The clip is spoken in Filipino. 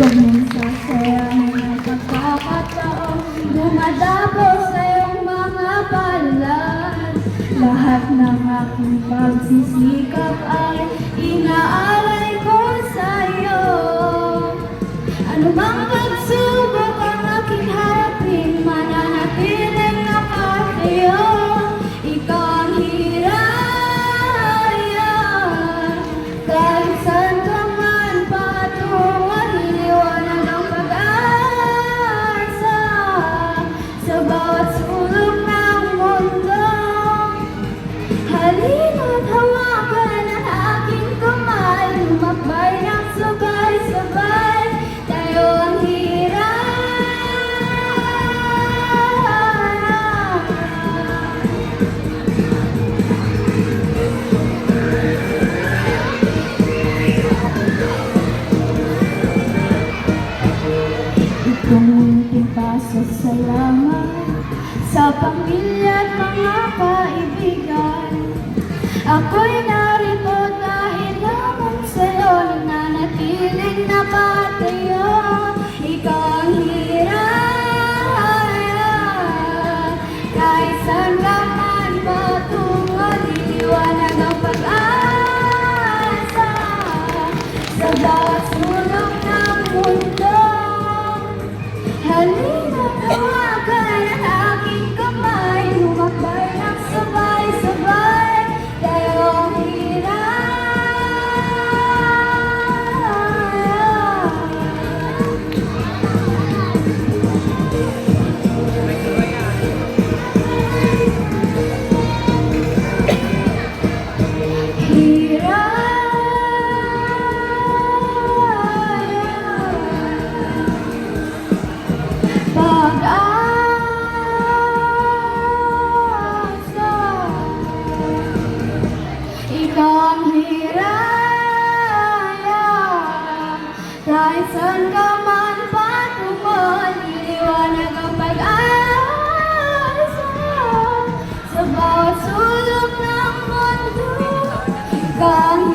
Kuminsasayang ng pagkakataong dumadapo sa iyong mga palan. Lahat ng aking pagsisikap ay inaalay ko sa iyo. Ano bang pagsubok ang aking harapin, mananatiling nakatayo. Ikaw ang hiraya, kahit saan ka man patungan, iniwanag ang pag-asa sa bawat sulok ng mundo. Halina't hawakan ang aking kamay, lumakbay ng sabay-sabay, tayo ang hiraya. Itong munting pasasalamat sa pamilya at mga kaibigan. Ako'y narito dahil lamang sa'yo, nananatiling nakatayo. Ikaw ang hiraya, kahit saan ka man patungan, iniwanag ang pag-asa sa bawat sulok ng mundo. Halina't hawakan ang aking kamay, lumakbay ng sabay-sabay, tayo ang pag-asa. Ikaw ang hiraya, kahit saan ka man patungon, iniwanag ang pag-asa sa bawat sulok ng mundo. Ikaw ang